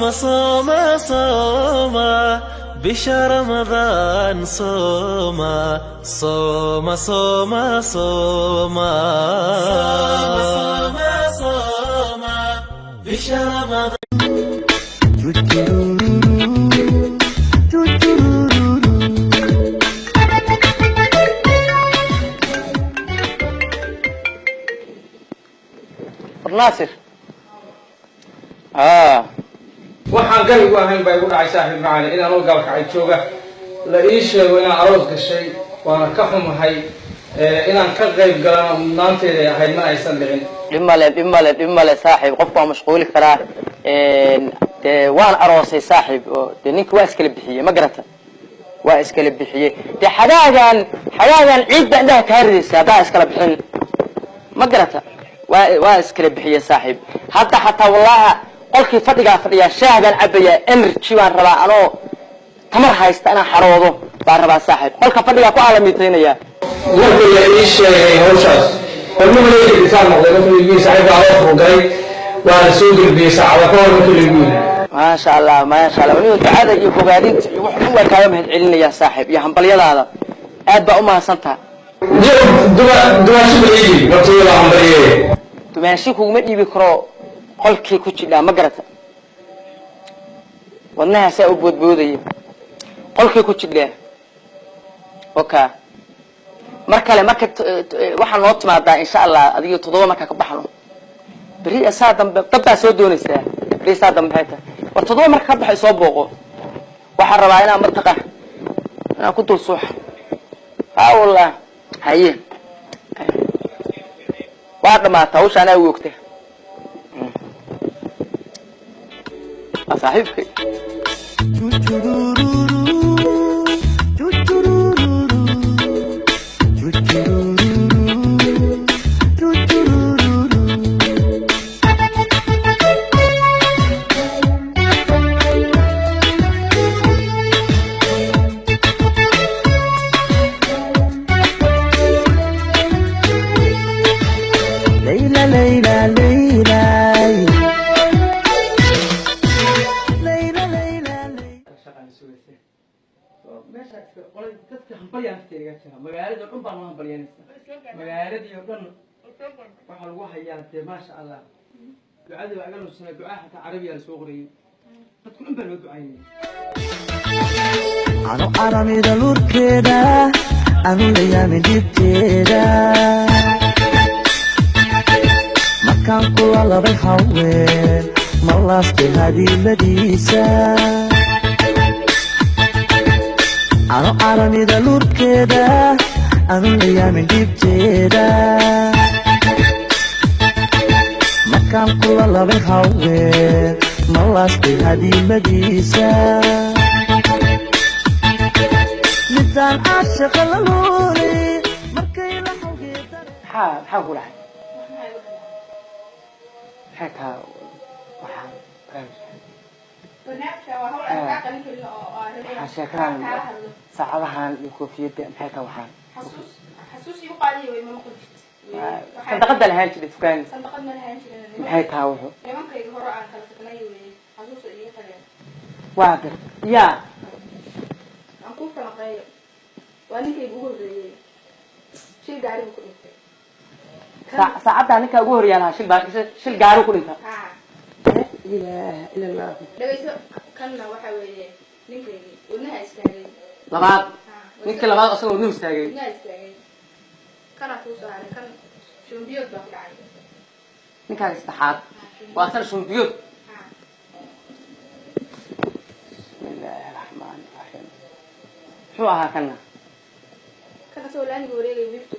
صوم بشهر رمضان صوم صوم صوم صوم صوم بشهر رمضان ناصر waxaan galay u ahayn bay ugu dhacay saaxiib macaan inaan oo galka ay jooga la ii sheego inaan aroos gashay waana ka xumahay inaan ka qayb galana maanteeda ahayd ma aysan dhicin dhimale saaxiib qofku waa mashquuli karaa waan aroosay saaxiib oo ninka waa iskala bixiyay ma garata waa iskala bixiyay xadaagan ciid baa indhaha kaa ridaysa haddaa iskala bixin ma garata waa iskala bixiyay saaxiib hadda xataa wallaha qolkii fadhigaa fadhiyaa shaah baan cabayaa energy baan rabaa anoo tamar haysta inaan xaroodo baan rabaa saaxiib qolka fadhigaa ku aalamiitaynayaa markii la ii sheegay hawshaas hormulaydiisaan noqday markii ilmihii saaxiibka aroosku galay waana soo gelbiyey saacada ka hor markii lagu yidhi maasha allah anigu ducada iyo bogaadinta iyo wax waa kaaga mahad celinayaa saaxiib iyo hambalyadaada aad baa u mahadsantaha dumaashi kuguma dhiibi karo qolkii ku jidhaa ma garata wadnahaasaa u boodboodaya qolkii ku jidhaa oka mar kale marka waxaa noo timaadaa insha allah adiga 7 markaa ka baxno beri saa dambe dabbaa soo doonaysaa beri saa dambe maxay tahay war 7 marka ka baxay soo booqo waxaan rabaa inaan martaqa inaan ku dul suuxa wallah haye waa dhamaata hawshaan ay wogtay صاحبك ليلى ليلى ليلى magaalada dhan baan waan baryanaysa magaaladii oo dhan waxa lagu hayaa ma sha Allah ducada waa agal soo ducaa xataa carabiga la soo qoriyay dadku dhan baa loo ducaynay ano aramida lurkeeda anu leeyame dibteeda makan kula labay haween malaste hadiladiisa ano aramida lurkeeda anu leeyame dibteeda makan kula labay haween malaste hadiladiisa midaan caashiqa la luulay markay la xawgeeda maxaa ku dhahay maxaa sheekaan saacadahan iyo koofiyada maxay ka waxaan xasuus iyo qaaliyo way ma qodist صندقة لهان شدي فكان صندقة ما لهان شدي هاي تاوه لمن كي هراء عن خلصتناي وحسوس إيه خلاه واقر يا أنكون فنقايا وأنا كي بقول شيء قاري بكون ساعتها أنا كأقول ريانا شيل قاري بكون إنت إله إلا الله لقيت كنا وحوي نكلي ونها استاجي لبعض نكلي لبعض أصلا ونهم استاجي نها استاجي كان توصل على كان شو بيوت بقى عليه نكال استحاد وأكثر شو بيوت بسم الله الرحمن الرحيم شو هكذا كان سولاني وريلي ويفتو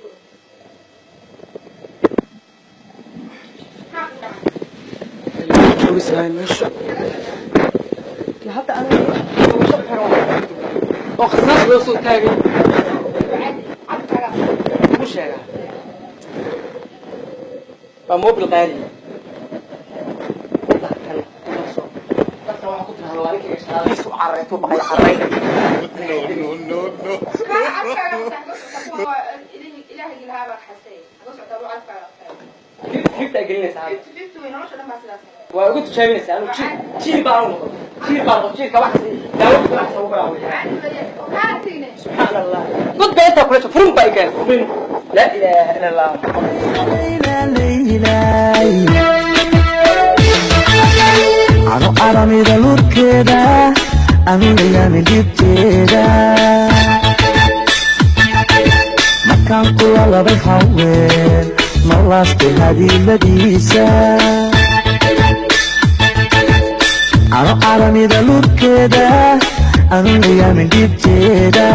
شو بيسوي مش حتى أنا وصبح روح وخصناش بيوصل تاني مش هذا فمو بالغالي والله كان بس هو كنت هلوانك يا شباب يسوع عريتو بقى عريت نو إلهي الهابة حسين أقصد أبو عارفة كيف تأجلني ساعات جبت وين رش لما سلاسل وقلت شايفين الساعة شيء بعرضه شيل برضه شيل كواحد لا وقت راح اسوي سبحان الله قد بيتك كلها فرن باي كان لا اله الا الله ano aramida lurkeeda amilayami dhibteeda markaan kula labay haween malaastay hadiiladiisa ano aramida lurkeeda amilayami dhibteeda